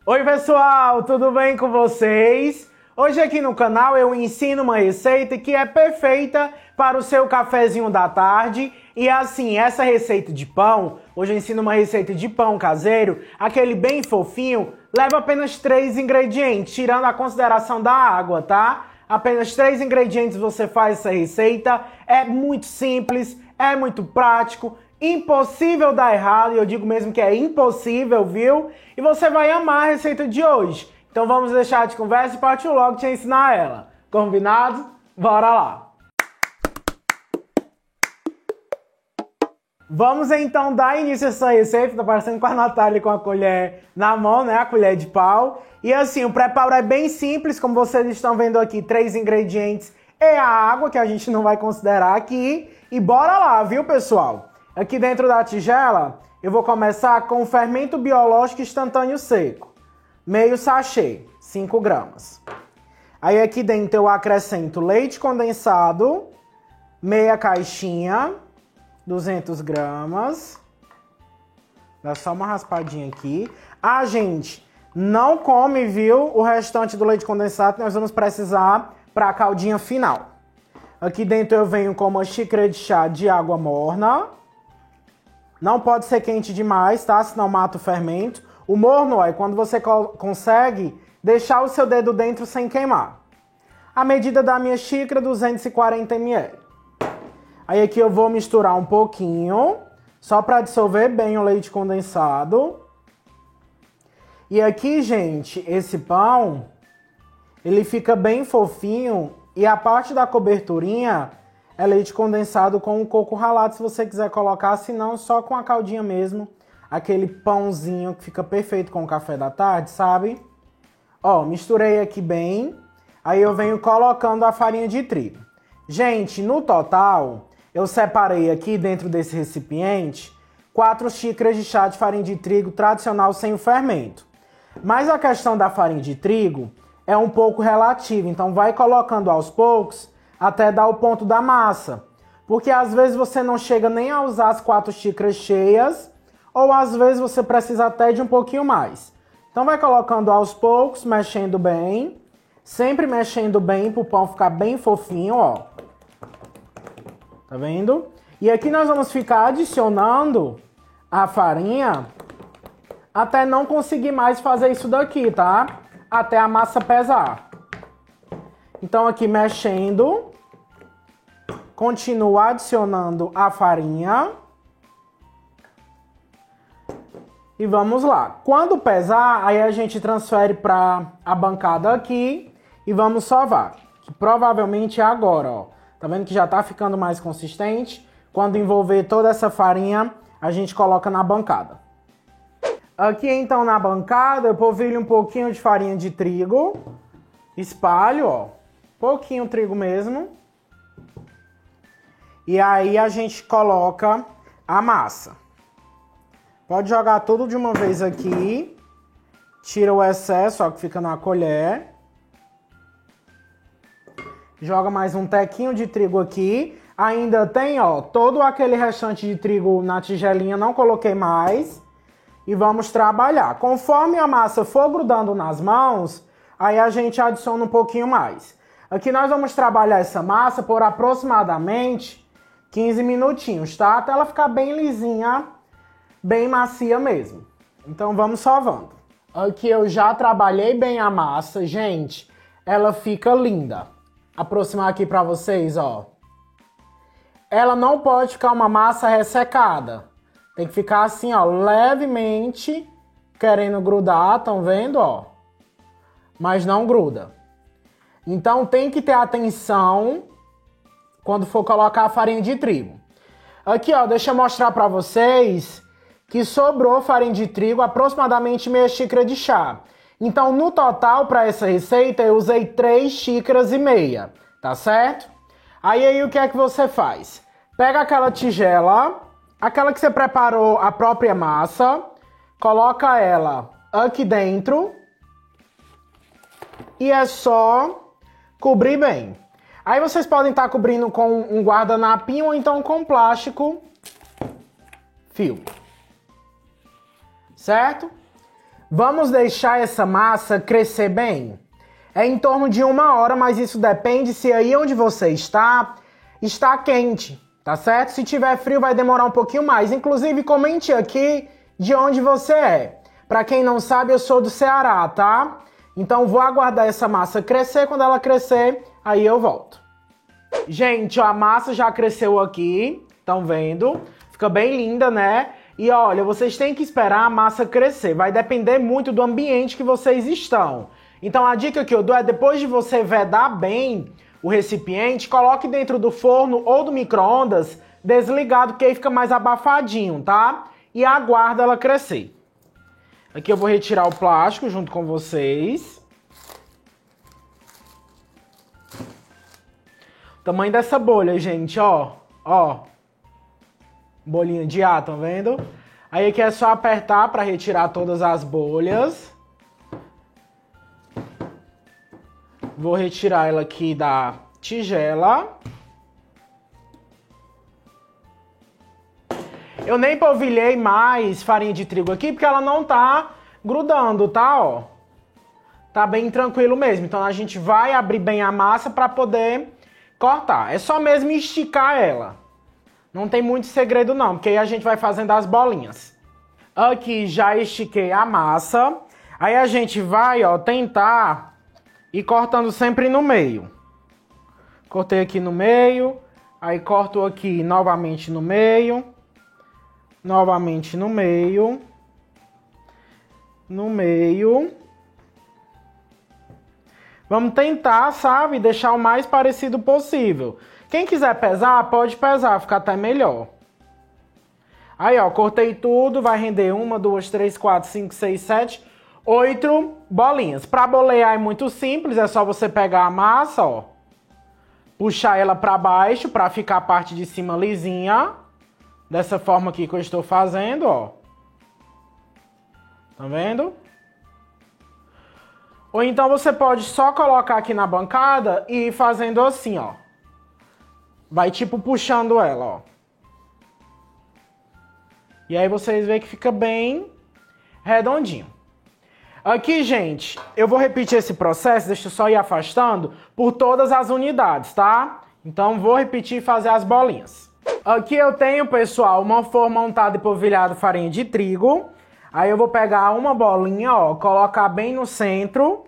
Oi pessoal, tudo bem com vocês? Hoje aqui no canal eu ensino uma receita que é perfeita para o seu cafezinho da tarde. E assim, essa receita de pão, hoje eu ensino uma receita de pão caseiro, aquele bem fofinho, leva apenas 3 ingredientes, tirando a consideração da água, tá? Apenas 3 ingredientes você faz essa receita, é muito simples, é muito prático, impossível dar errado, e eu digo mesmo que é impossível, viu? E você vai amar a receita de hoje. Então vamos deixar de conversa e partir logo te ensinar ela. Combinado? Bora lá! Vamos então dar início a essa receita. Tá parecendo com a Natália com a colher na mão, né? A colher de pau. E assim, o preparo é bem simples, como vocês estão vendo aqui, 3 ingredientes e a água, que a gente não vai considerar aqui. E bora lá, viu, pessoal? Aqui dentro da tigela, eu vou começar com o fermento biológico instantâneo seco. Meio sachê, 5 gramas. Aí aqui dentro eu acrescento leite condensado, meia caixinha, 200 gramas. Dá só uma raspadinha aqui. Ah, gente, não come, viu, o restante do leite condensado que nós vamos precisar para a caldinha final. Aqui dentro eu venho com uma xícara de chá de água morna. Não pode ser quente demais, tá? Senão mata o fermento. O morno é quando você consegue deixar o seu dedo dentro sem queimar. A medida da minha xícara, 240 ml. Aí aqui eu vou misturar um pouquinho, só para dissolver bem o leite condensado. E aqui, gente, esse pão, ele fica bem fofinho e a parte da coberturinha é leite condensado com um coco ralado, se você quiser colocar, se não, só com a caldinha mesmo. Aquele pãozinho que fica perfeito com o café da tarde, sabe? Ó, misturei aqui bem. Aí eu venho colocando a farinha de trigo. Gente, no total, eu separei aqui dentro desse recipiente 4 xícaras de chá de farinha de trigo tradicional sem o fermento. Mas a questão da farinha de trigo é um pouco relativa, então vai colocando aos poucos até dar o ponto da massa. Porque às vezes você não chega nem a usar as 4 xícaras cheias, ou às vezes você precisa até de um pouquinho mais. Então vai colocando aos poucos, mexendo bem. Sempre mexendo bem para o pão ficar bem fofinho, ó. Tá vendo? E aqui nós vamos ficar adicionando a farinha até não conseguir mais fazer isso daqui, tá? Até a massa pesar. Então aqui mexendo, continuo adicionando a farinha. E vamos lá. Quando pesar, aí a gente transfere para a bancada aqui e vamos sovar. Que provavelmente é agora, ó. Tá vendo que já tá ficando mais consistente? Quando envolver toda essa farinha, a gente coloca na bancada. Aqui então na bancada, eu polvilho um pouquinho de farinha de trigo. Espalho, ó. Pouquinho trigo mesmo. E aí a gente coloca a massa. Pode jogar tudo de uma vez aqui. Tira o excesso, ó, que fica na colher. Joga mais um tequinho de trigo aqui. Ainda tem, ó, todo aquele restante de trigo na tigelinha, não coloquei mais. E vamos trabalhar. Conforme a massa for grudando nas mãos, aí a gente adiciona um pouquinho mais. Aqui nós vamos trabalhar essa massa por aproximadamente 15 minutinhos, tá? Até ela ficar bem lisinha, bem macia mesmo. Então vamos sovando. Aqui eu já trabalhei bem a massa, gente. Ela fica linda. Aproximar aqui pra vocês, ó. Ela não pode ficar uma massa ressecada. Tem que ficar assim, ó, levemente querendo grudar, estão vendo, ó? Mas não gruda. Então tem que ter atenção quando for colocar a farinha de trigo. Aqui, ó, deixa eu mostrar pra vocês que sobrou farinha de trigo, aproximadamente meia xícara de chá. Então, no total, para essa receita, eu usei 3 xícaras e meia, tá certo? Aí, o que é que você faz? Pega aquela tigela, aquela que você preparou a própria massa, coloca ela aqui dentro e é só cobrir bem. Aí vocês podem estar cobrindo com um guardanapinho ou então com plástico filme. Certo? Vamos deixar essa massa crescer bem. É em torno de 1 hora, mas isso depende se aí onde você está quente, tá certo? Se tiver frio vai demorar um pouquinho mais. Inclusive, comente aqui de onde você é. Pra quem não sabe, eu sou do Ceará, tá? Então vou aguardar essa massa crescer. Quando ela crescer, aí eu volto. Gente, ó, a massa já cresceu aqui, estão vendo? Fica bem linda, né? E olha, vocês têm que esperar a massa crescer. Vai depender muito do ambiente que vocês estão. Então a dica que eu dou é, depois de você vedar bem o recipiente, coloque dentro do forno ou do micro-ondas desligado, que aí fica mais abafadinho, tá? E aguarda ela crescer. Aqui eu vou retirar o plástico junto com vocês. O tamanho dessa bolha, gente, ó. Ó. Bolinha de ar, tá vendo? Aí aqui é só apertar para retirar todas as bolhas. Vou retirar ela aqui da tigela. Eu nem polvilhei mais farinha de trigo aqui, porque ela não tá grudando, tá? Ó. Tá bem tranquilo mesmo. Então a gente vai abrir bem a massa para poder cortar. É só mesmo esticar ela. Não tem muito segredo não, porque aí a gente vai fazendo as bolinhas. Aqui já estiquei a massa. Aí a gente vai, ó, tentar ir cortando sempre no meio. Cortei aqui no meio. Aí corto aqui novamente no meio. Novamente no meio. No meio. Vamos tentar, sabe, deixar o mais parecido possível. Quem quiser pesar, pode pesar, fica até melhor. Aí, ó, cortei tudo, vai render 1, 2, 3, 4, 5, 6, 7, 8 bolinhas. Para bolear é muito simples, é só você pegar a massa, ó, puxar ela para baixo para ficar a parte de cima lisinha. Dessa forma aqui que eu estou fazendo, ó. Tá vendo? Ou então você pode só colocar aqui na bancada e ir fazendo assim, ó. Vai tipo puxando ela, ó. E aí vocês veem que fica bem redondinho. Aqui, gente, eu vou repetir esse processo, deixa eu só ir afastando, por todas as unidades, tá? Então vou repetir e fazer as bolinhas. Aqui eu tenho, pessoal, uma forma untada e polvilhada farinha de trigo. Aí eu vou pegar uma bolinha, ó, colocar bem no centro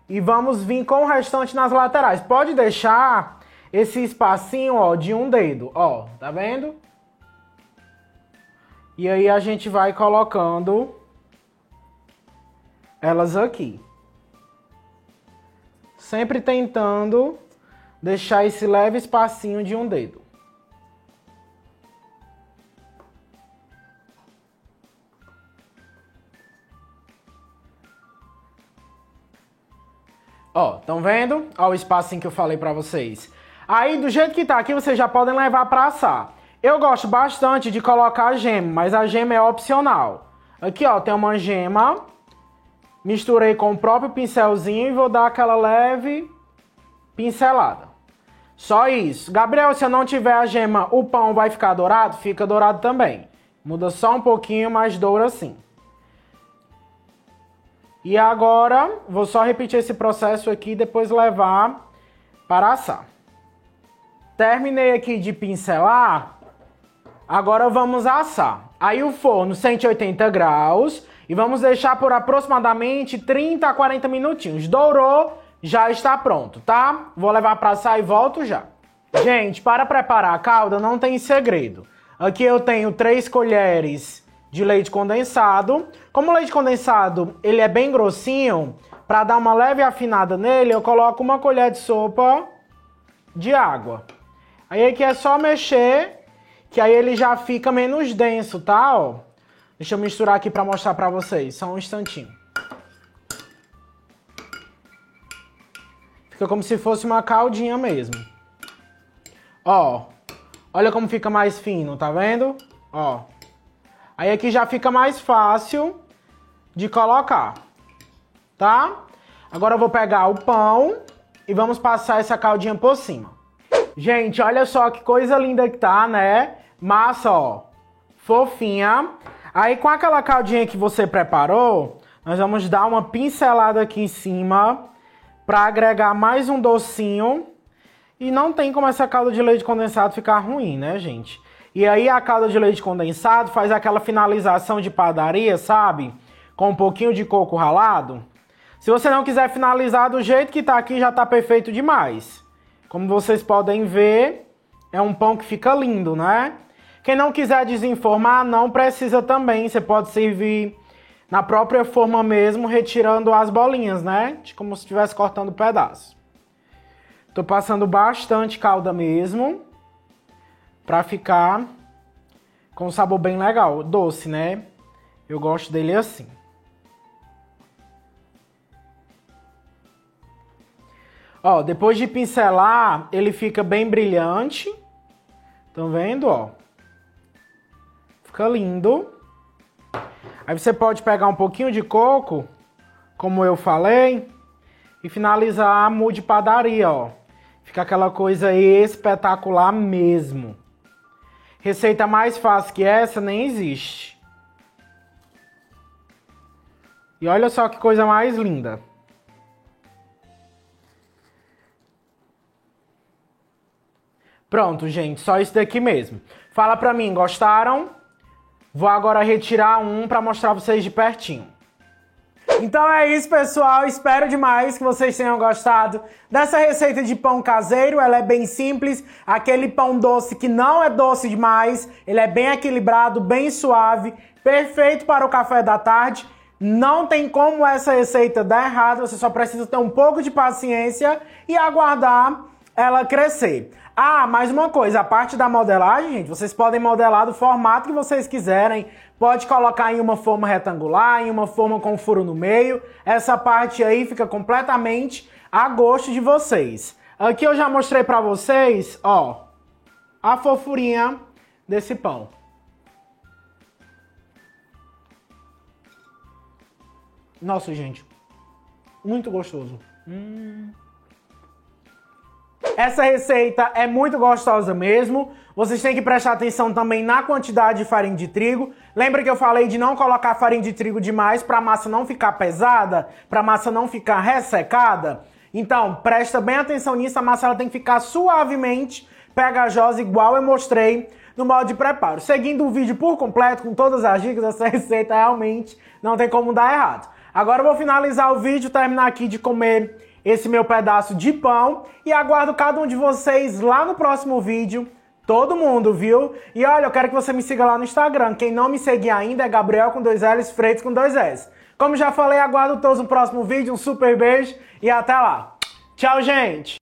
e vamos vir com o restante nas laterais. Pode deixar esse espacinho, ó, de um dedo, ó, tá vendo? E aí a gente vai colocando elas aqui. Sempre tentando deixar esse leve espacinho de um dedo. Ó, estão vendo? Ó o espacinho que eu falei pra vocês. Aí, do jeito que tá aqui, vocês já podem levar pra assar. Eu gosto bastante de colocar a gema, mas a gema é opcional. Aqui, ó, tem uma gema. Misturei com o próprio pincelzinho e vou dar aquela leve pincelada. Só isso. Gabriel, se eu não tiver a gema, o pão vai ficar dourado? Fica dourado também. Muda só um pouquinho, mas doura assim. E agora, vou só repetir esse processo aqui e depois levar para assar. Terminei aqui de pincelar. Agora vamos assar. Aí o forno 180 graus e vamos deixar por aproximadamente 30 a 40 minutinhos. Dourou, já está pronto, tá? Vou levar para assar e volto já. Gente, para preparar a calda não tem segredo. Aqui eu tenho 3 colheres de leite condensado. Como o leite condensado ele é bem grossinho, para dar uma leve afinada nele, eu coloco 1 colher de sopa de água. Aí aqui é só mexer, que aí ele já fica menos denso, tá? Ó, deixa eu misturar aqui para mostrar para vocês, só um instantinho. Fica como se fosse uma caldinha mesmo. Ó, olha como fica mais fino, tá vendo? Ó. Aí aqui já fica mais fácil de colocar, tá? Agora eu vou pegar o pão e vamos passar essa caldinha por cima. Gente, olha só que coisa linda que tá, né? Massa, ó, fofinha. Aí com aquela caldinha que você preparou, Nós vamos dar uma pincelada aqui em cima para agregar mais um docinho. E não tem como essa calda de leite condensado ficar ruim, né, gente? E aí a calda de leite condensado faz aquela finalização de padaria, sabe? Com um pouquinho de coco ralado. Se você não quiser finalizar do jeito que tá aqui, já tá perfeito demais. Como vocês podem ver, é um pão que fica lindo, né? Quem não quiser desenformar, não precisa também. Você pode servir na própria forma mesmo, retirando as bolinhas, né? Como se estivesse cortando pedaço. Tô passando bastante calda mesmo, pra ficar com um sabor bem legal. Doce, né? Eu gosto dele assim. Ó, depois de pincelar, ele fica bem brilhante. Estão vendo, ó? Fica lindo. Aí você pode pegar um pouquinho de coco, como eu falei, e finalizar a mousse de padaria, ó. Fica aquela coisa espetacular mesmo. Receita mais fácil que essa nem existe. E olha só que coisa mais linda. Pronto, gente, só isso daqui mesmo. Fala pra mim, gostaram? Vou agora retirar um pra mostrar vocês de pertinho. Então é isso, pessoal. Espero demais que vocês tenham gostado dessa receita de pão caseiro. Ela é bem simples, aquele pão doce que não é doce demais. Ele é bem equilibrado, bem suave, perfeito para o café da tarde. Não tem como essa receita dar errado, você só precisa ter um pouco de paciência e aguardar ela crescer. Ah, mais uma coisa, a parte da modelagem, gente, vocês podem modelar do formato que vocês quiserem. Pode colocar em uma forma retangular, em uma forma com furo no meio. Essa parte aí fica completamente a gosto de vocês. Aqui eu já mostrei pra vocês, ó, a fofurinha desse pão. Nossa, gente, muito gostoso. Essa receita é muito gostosa mesmo. Vocês têm que prestar atenção também na quantidade de farinha de trigo. Lembra que eu falei de não colocar farinha de trigo demais para a massa não ficar pesada, para a massa não ficar ressecada? Então, presta bem atenção nisso. A massa ela tem que ficar suavemente pegajosa, igual eu mostrei no modo de preparo. Seguindo o vídeo por completo, com todas as dicas, essa receita realmente não tem como dar errado. Agora eu vou finalizar o vídeo, terminar aqui de comer esse meu pedaço de pão e aguardo cada um de vocês lá no próximo vídeo. Todo mundo, viu? E olha, eu quero que você me siga lá no Instagram. Quem não me seguir ainda é Gabriel com 2 L's, Freitas com 2 S. Como já falei, aguardo todos no próximo vídeo. Um super beijo e até lá. Tchau, gente!